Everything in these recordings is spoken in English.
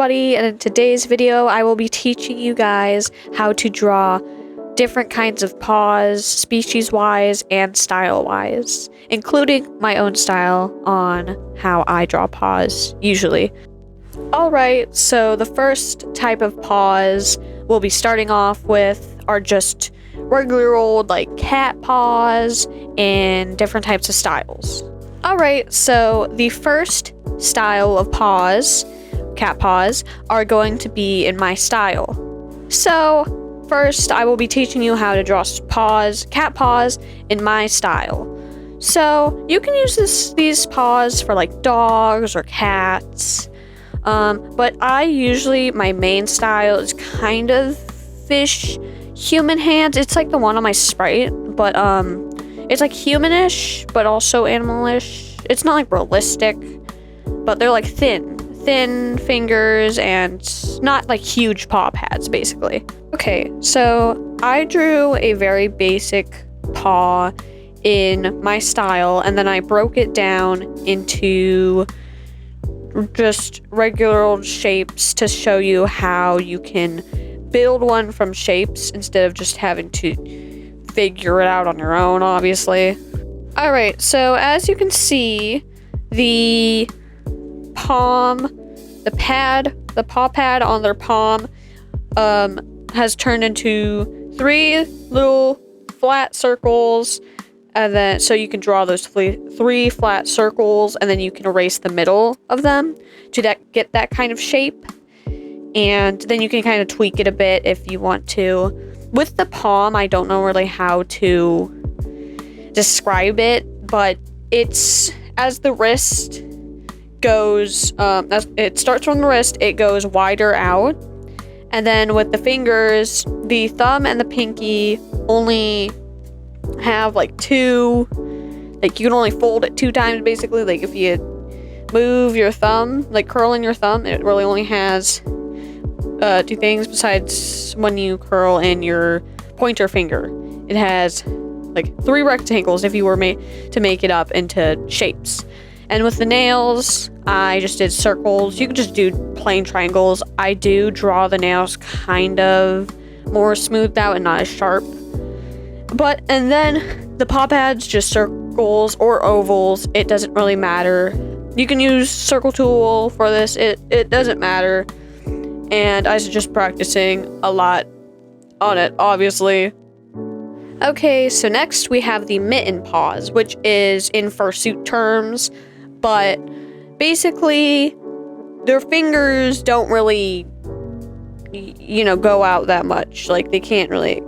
everybody, and in today's video I will be teaching you guys how to draw different kinds of paws, species-wise and style-wise, including my own style on how I draw paws, usually. Alright, so the first type of paws we'll be starting off with are just regular old like cat paws and different types of styles. Alright, so the first style of paws, cat paws, are going to be in my style. So first I will be teaching you how to draw paws, cat paws, in my style. So you can use these paws for like dogs or cats, but my main style is kind of fish human hands. It's like the one on my sprite, but it's like humanish but also animalish. It's not like realistic, but they're like thin fingers and not like huge paw pads, basically. Okay, so I drew a very basic paw in my style, and then I broke it down into just regular old shapes to show you how you can build one from shapes instead of just having to figure it out on your own, obviously. Alright, so as you can see, the paw pad on their palm has turned into 3 little flat circles, and then so you can draw those 3 flat circles, and then you can erase the middle of them to get that kind of shape. And then you can kind of tweak it a bit if you want to. With the palm, I don't know really how to describe it, but it's as the wrist goes, as it starts from the wrist, it goes wider out. And then with the fingers, the thumb and the pinky only have like 2, like you can only fold it 2 times basically. Like if you move your thumb, like curling your thumb, it really only has 2 things besides when you curl in your pointer finger. It has like 3 rectangles if you were to make it up into shapes. And with the nails, I just did circles. You could just do plain triangles. I do draw the nails kind of more smoothed out and not as sharp. And then the paw pads, just circles or ovals. It doesn't really matter. You can use circle tool for this. It doesn't matter. And I suggest practicing a lot on it, obviously. Okay, so next we have the mitten paws, which is in fursuit terms, but basically their fingers don't really, go out that much. Like they can't really,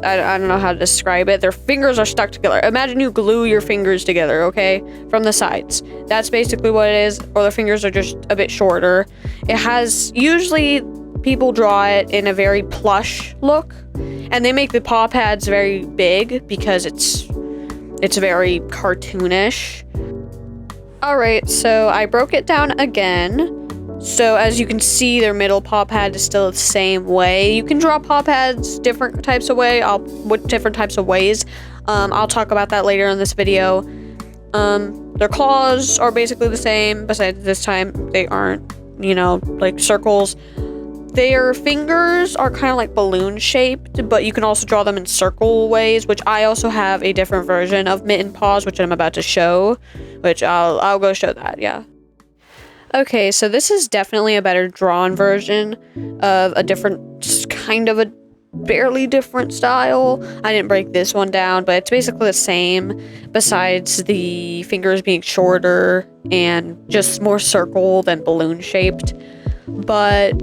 I don't know how to describe it. Their fingers are stuck together. Imagine you glue your fingers together, okay, from the sides. That's basically what it is, or their fingers are just a bit shorter. It has, usually people draw it in a very plush look, and they make the paw pads very big because it's very cartoonish. Alright, so I broke it down again. So as you can see, their middle paw pad is still the same way. You can draw paw pads different types of ways. I'll talk about that later in this video. Their claws are basically the same, besides this time they aren't, like circles. Their fingers are kind of like balloon shaped, but you can also draw them in circle ways, which I also have a different version of mitten paws, which I'm about to show, which I'll go show that, yeah. Okay, so this is definitely a better drawn version of a different, kind of a barely different style. I didn't break this one down, but it's basically the same, besides the fingers being shorter and just more circle than balloon shaped. But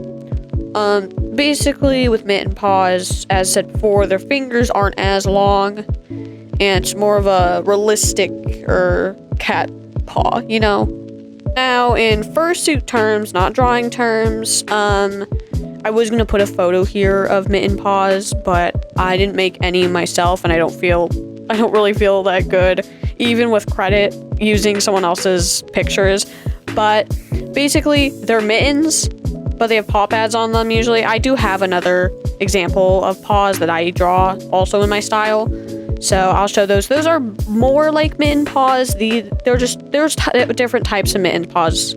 basically with mitten paws, as said before, their fingers aren't as long, and it's more of a realistic cat paw, Now, in fursuit terms, not drawing terms, I was gonna put a photo here of mitten paws, but I didn't make any myself, and I don't really feel that good, even with credit, using someone else's pictures. But basically, they're mittens, but they have paw pads on them usually. I do have another example of paws that I draw also in my style, so I'll show those. Those are more like mitten paws. There's different types of mitten paws.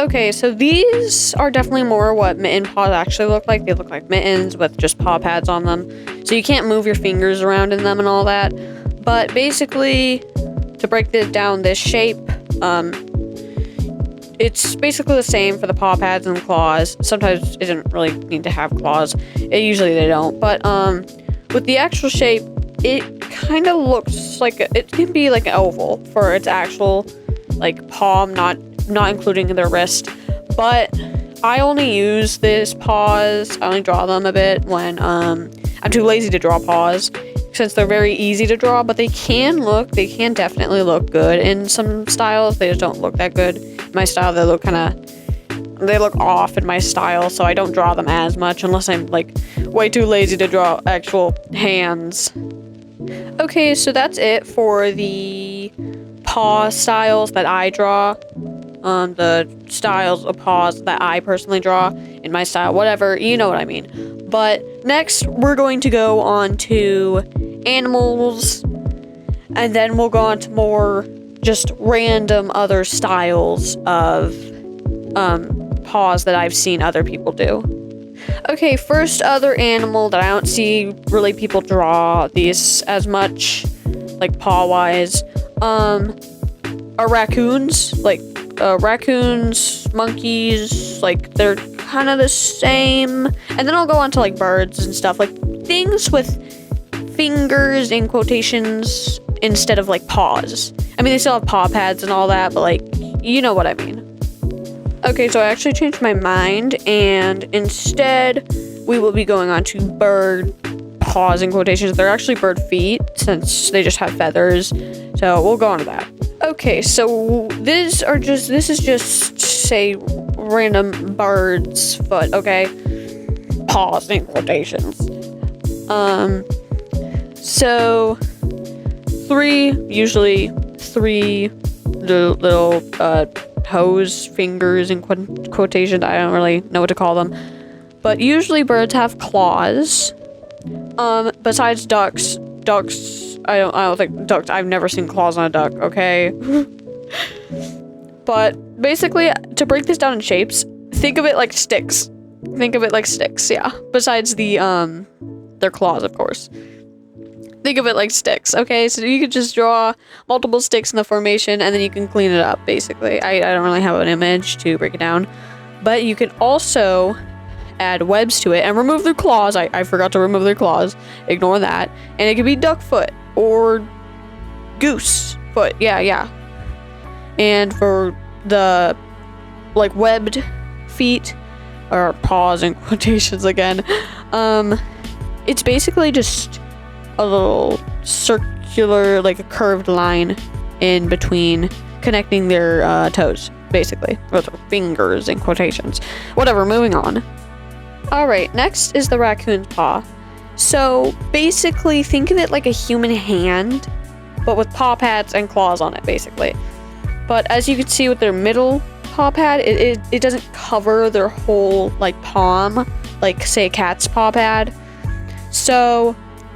Okay, so these are definitely more what mitten paws actually look like. They look like mittens with just paw pads on them. So you can't move your fingers around in them and all that. But basically, to break this down, this shape, it's basically the same for the paw pads and claws. Sometimes it doesn't really need to have claws. Usually they don't. But with the actual shape, it kind of looks like it can be like an oval for its actual like palm, not including their wrist. But I only use this paws. I only draw them a bit when I'm too lazy to draw paws, since they're very easy to draw. But they can definitely look good in some styles. They just don't look that good in my style. They look off in my style, so I don't draw them as much unless I'm like way too lazy to draw actual hands. Okay, so that's it for the paw styles that I draw. The styles of paws that I personally draw in my style, whatever, you know what I mean. But next, we're going to go on to animals, and then we'll go on to more just random other styles of paws that I've seen other people do. Okay, first other animal that I don't see really people draw these as much, like paw-wise, are raccoons. Like, raccoons, monkeys, like, they're kind of the same. And then I'll go on to, like, birds and stuff, like, things with fingers in quotations instead of, like, paws. I mean, they still have paw pads and all that, but, like, you know what I mean. Okay, so I actually changed my mind, and instead, we will be going on to bird paws in quotations. They're actually bird feet, since they just have feathers, so we'll go on to that. Okay, so this is just, say, random bird's foot, okay? Paws in quotations. So, usually three little, toes, fingers in quotation. I don't really know what to call them. But usually birds have claws. Besides ducks, I don't think ducks, I've never seen claws on a duck, okay? But basically, to break this down in shapes, think of it like sticks. Yeah. Besides their claws, of course. Think of it like sticks, okay? So you could just draw multiple sticks in the formation, and then you can clean it up, basically. I don't really have an image to break it down. But you can also add webs to it and remove their claws. I forgot to remove their claws. Ignore that. And it could be duck foot or goose foot. Yeah. And for the, like, webbed feet, or paws in quotations again, it's basically just a little circular, like a curved line in between, connecting their toes, basically, with their fingers in quotations. Whatever, moving on. Alright, next is the raccoon's paw. So basically, think of it like a human hand, but with paw pads and claws on it, basically. But as you can see with their middle paw pad, it doesn't cover their whole, like, palm, like, say, a cat's paw pad. So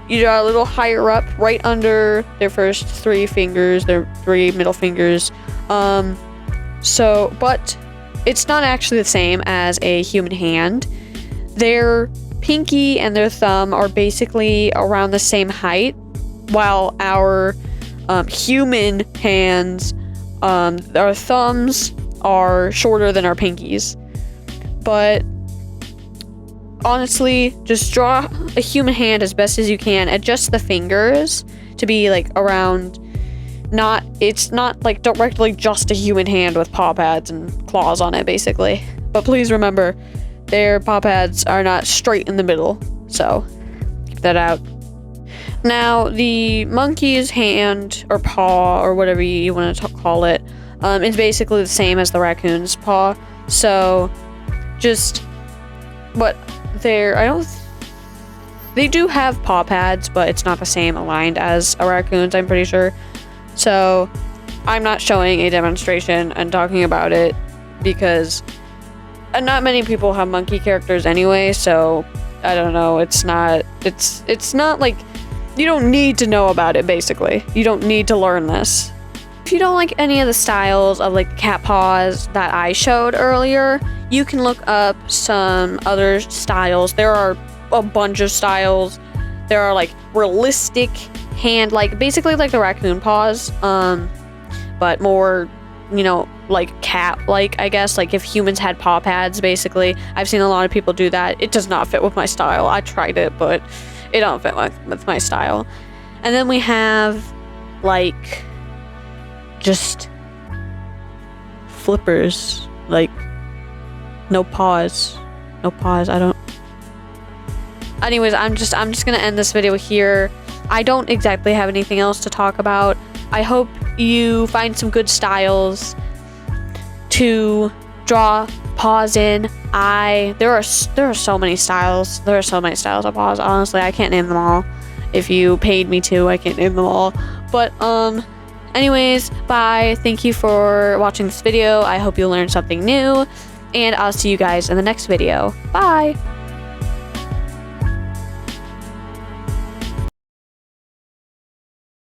you draw a little higher up, right under their first three fingers, their three middle fingers. But it's not actually the same as a human hand. Their pinky and their thumb are basically around the same height, while our human hands, our thumbs are shorter than our pinkies. But honestly, just draw a human hand as best as you can. Adjust the fingers to be like around, it's not like directly just a human hand with paw pads and claws on it, basically. But please remember, their paw pads are not straight in the middle, so keep that out. Now, the monkey's hand or paw, or whatever you want to call it, is basically the same as the raccoon's paw. So just they do have paw pads, but it's not the same aligned as a raccoon's, I'm pretty sure. So I'm not showing a demonstration and talking about it because not many people have monkey characters anyway, so I don't know. It's not like, you don't need to know about it, basically. You don't need to learn this. if you don't like any of the styles of like cat paws that I showed earlier, you can look up some other styles. There are a bunch of styles. There are like realistic hand, like basically like the raccoon paws, but more, you know, like cat-like, I guess. Like if humans had paw pads, basically. I've seen a lot of people do that. It does not fit with my style. I tried it, but it don't fit with my style. And then we have like just flippers, like no paws. I don't. Anyways, I'm just gonna end this video here. I don't exactly have anything else to talk about. I hope you find some good styles to draw paws in. There are so many styles. There are so many styles of paws. Honestly, I can't name them all. If you paid me to, I can't name them all. But anyways, bye. Thank you for watching this video. I hope you learned something new, and I'll see you guys in the next video. Bye.